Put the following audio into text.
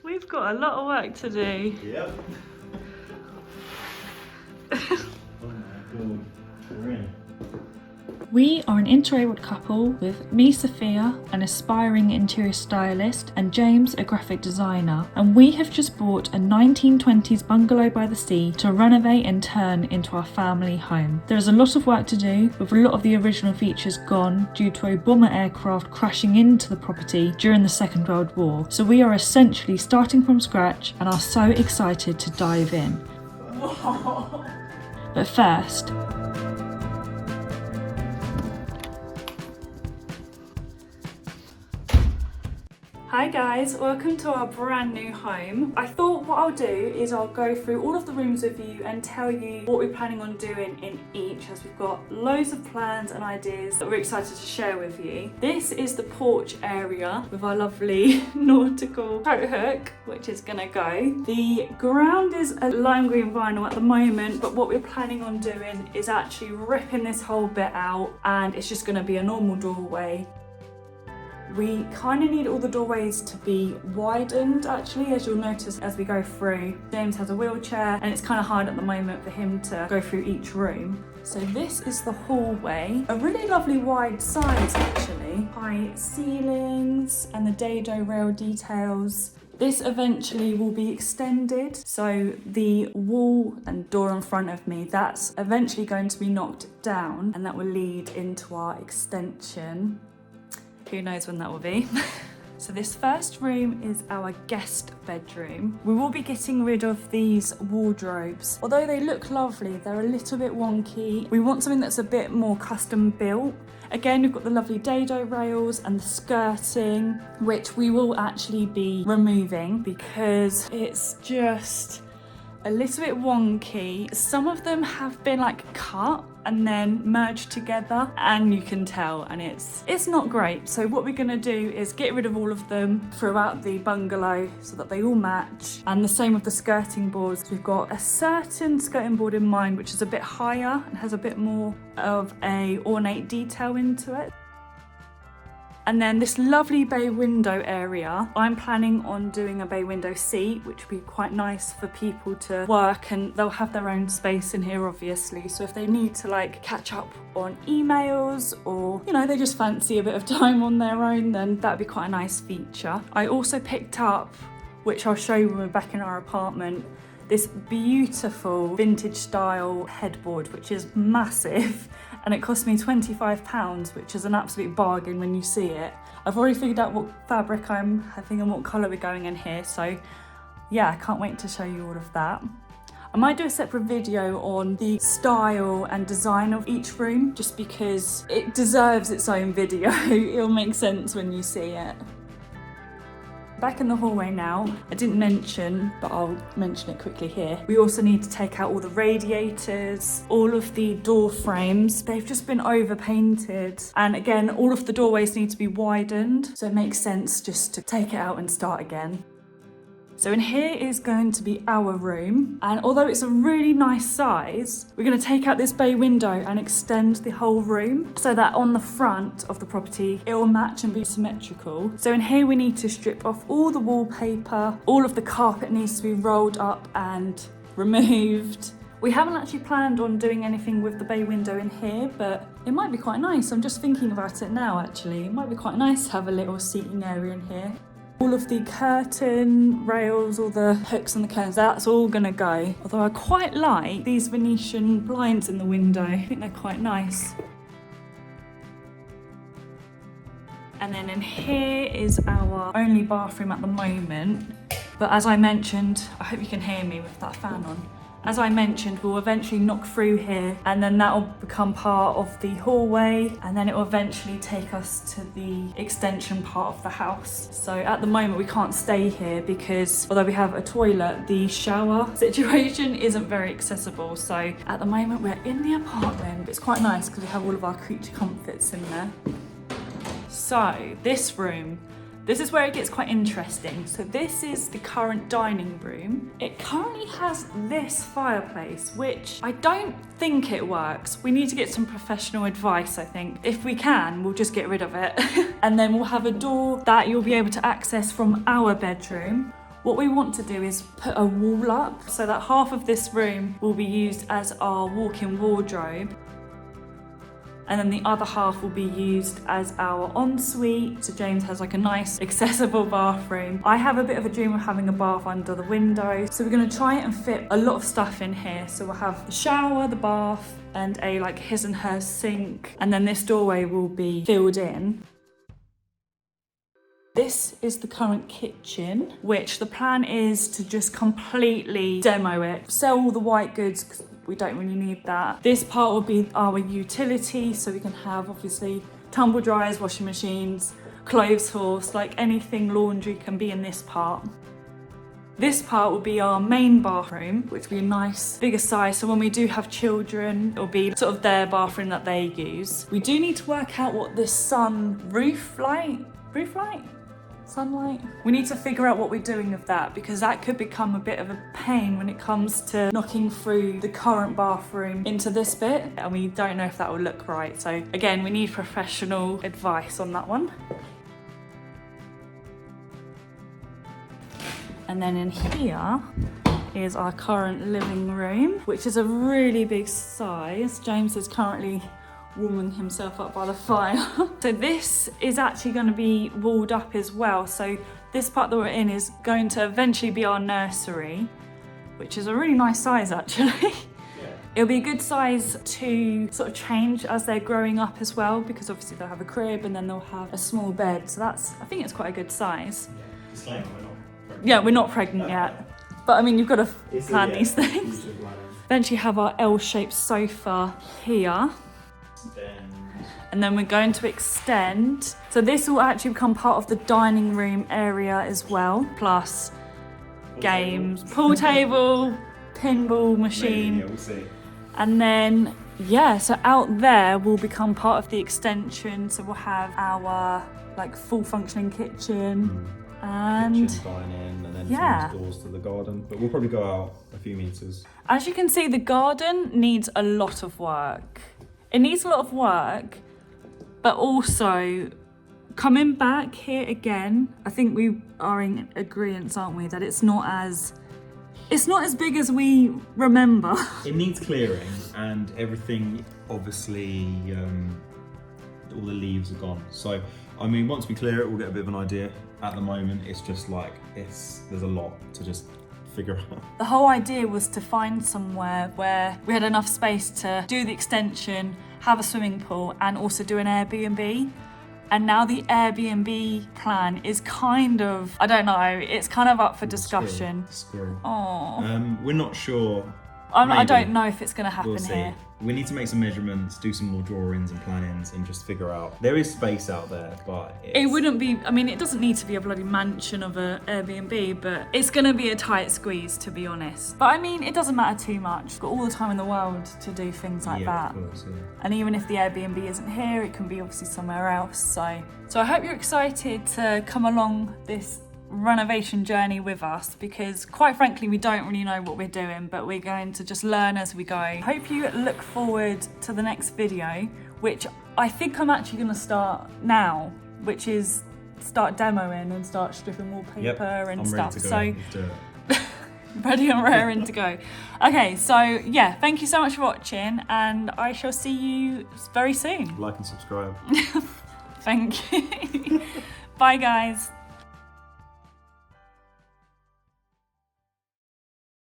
We've got a lot of work to do. Yep. Oh my god, we're in. We are an inter-abled couple with me, Sophia, an aspiring interior stylist, and James, a graphic designer. And we have just bought a 1920s bungalow by the sea to renovate and turn into our family home. There is a lot of work to do, with a lot of the original features gone due to a bomber aircraft crashing into the property during the Second World War. So we are essentially starting from scratch and are so excited to dive in. Whoa. But first, hi guys, welcome to our brand new home. I thought what I'll do is I'll go through all of the rooms with you and tell you what we're planning on doing in each, as we've got loads of plans and ideas that we're excited to share with you. This is the porch area with our lovely nautical coat hook, which is gonna go. The ground is a lime green vinyl at the moment, but what we're planning on doing is actually ripping this whole bit out, and it's just gonna be a normal doorway. We kind of need all the doorways to be widened, actually, as you'll notice as we go through. James has a wheelchair and it's kind of hard at the moment for him to go through each room. So this is the hallway, a really lovely wide size actually. High ceilings and the dado rail details. This eventually will be extended, so the wall and door in front of me, that's eventually going to be knocked down, and that will lead into our extension. Who knows when that will be. So this first room is our guest bedroom. We will be getting rid of these wardrobes. Although they look lovely, they're a little bit wonky. We want something that's a bit more custom built. Again, we've got the lovely dado rails and the skirting, which we will actually be removing because it's just a little bit wonky. Some of them have been like cut and then merged together, and you can tell, and it's not great. So what we're gonna do is get rid of all of them throughout the bungalow so that they all match. And the same with the skirting boards. We've got a certain skirting board in mind which is a bit higher and has a bit more of a ornate detail into it. And then this lovely bay window area, I'm planning on doing a bay window seat, which would be quite nice for people to work, and they'll have their own space in here obviously. So if they need to like catch up on emails, or you know, they just fancy a bit of time on their own, then that'd be quite a nice feature. I also picked up, which I'll show you when we're back in our apartment, this beautiful vintage style headboard, which is massive. And it cost me £25, which is an absolute bargain when you see it. I've already figured out what fabric I'm having and what colour we're going in here, so yeah, I can't wait to show you all of that. I might do a separate video on the style and design of each room, just because it deserves its own video. It'll make sense when you see it. Back in the hallway now, I didn't mention, but I'll mention it quickly here. We also need to take out all the radiators, all of the door frames. They've just been over painted. And again, all of the doorways need to be widened. So it makes sense just to take it out and start again. So in here is going to be our room, and although it's a really nice size, we're going to take out this bay window and extend the whole room so that on the front of the property it will match and be symmetrical. So in here we need to strip off all the wallpaper, all of the carpet needs to be rolled up and removed. We haven't actually planned on doing anything with the bay window in here, but it might be quite nice. I'm just thinking about it now actually. It might be quite nice to have a little seating area in here. All of the curtain rails, all the hooks and the curtains, that's all gonna go. Although I quite like these Venetian blinds in the window. I think they're quite nice. And then in here is our only bathroom at the moment. But as I mentioned, I hope you can hear me with that fan on. As I mentioned, we'll eventually knock through here, and then that will become part of the hallway, and then it will eventually take us to the extension part of the house. So at the moment we can't stay here because although we have a toilet, the shower situation isn't very accessible. So at the moment we're in the apartment. It's quite nice because we have all of our creature comforts in there. So this room, this is where it gets quite interesting. So this is the current dining room. It currently has this fireplace, which I don't think it works. We need to get some professional advice, I think. If we can, we'll just get rid of it. And then we'll have a door that you'll be able to access from our bedroom, What we want to do is put a wall up so that half of this room will be used as our walk-in wardrobe. And then the other half will be used as our ensuite. So James has like a nice accessible bathroom. I have a bit of a dream of having a bath under the window. So we're gonna try and fit a lot of stuff in here. So we'll have the shower, the bath, and a like his and her sink. And then this doorway will be filled in. This is the current kitchen, which the plan is to just completely demo it. Sell all the white goods, because we don't really need that. This part will be our utility, so we can have obviously tumble dryers, washing machines, clothes horse, like anything laundry can be in this part. This part will be our main bathroom, which will be a nice bigger size, so when we do have children, it'll be sort of their bathroom that they use. We do need to work out what this sunlight? We need to figure out what we're doing with that, because that could become a bit of a pain when it comes to knocking through the current bathroom into this bit, and we don't know if that will look right. So again, we need professional advice on that one. And then in here is our current living room, which is a really big size. James is currently warming himself up by the fire. So this is actually going to be walled up as well. So this part that we're in is going to eventually be our nursery, which is a really nice size actually. Yeah. It'll be a good size to sort of change as they're growing up as well, because obviously they'll have a crib and then they'll have a small bed. So that's, I think it's quite a good size. Yeah. Disclaimer, we're not pregnant. Yeah, we're not pregnant yet. But I mean, you've got to plan these things. Eventually have our L-shaped sofa here. And then we're going to extend. So this will actually become part of the dining room area as well, plus games, pool table, pinball machine. Maybe, yeah, we'll see. And then, yeah, so out there will become part of the extension. So we'll have our like full functioning kitchen. And kitchen, dining, and then yeah, doors to the garden. But we'll probably go out a few meters. As you can see, the garden needs a lot of work. It needs a lot of work, but also coming back here again, I think we are in agreement, aren't we, that it's not as big as we remember. It needs clearing, and everything, obviously, all the leaves are gone. So, I mean, once we clear it, we'll get a bit of an idea. At the moment, it's just like, there's a lot to just figure out. The whole idea was to find somewhere where we had enough space to do the extension, have a swimming pool, and also do an Airbnb. And now the Airbnb plan is kind of, I don't know, it's kind of up for discussion. Squirrel. Oh. We're not sure. I don't know if it's going to happen We'll see. here. We need to make some measurements, do some more drawings and plannings, and just figure out. There is space out there, but it wouldn't be, I mean, it doesn't need to be a bloody mansion of an Airbnb, but it's going to be a tight squeeze, to be honest. But I mean, it doesn't matter too much. We've got all the time in the world to do things like that. Of course, yeah. And even if the Airbnb isn't here, it can be obviously somewhere else. So I hope you're excited to come along this renovation journey with us, because quite frankly we don't really know what we're doing, but we're going to just learn as we go. Hope you look forward to the next video, which I think I'm actually going to start now, which is start demoing and start stripping wallpaper and stuff. Ready to go. So ready and raring to go. Okay, so yeah, thank you so much for watching, and I shall see you very soon. Like and subscribe. Thank you. Bye guys.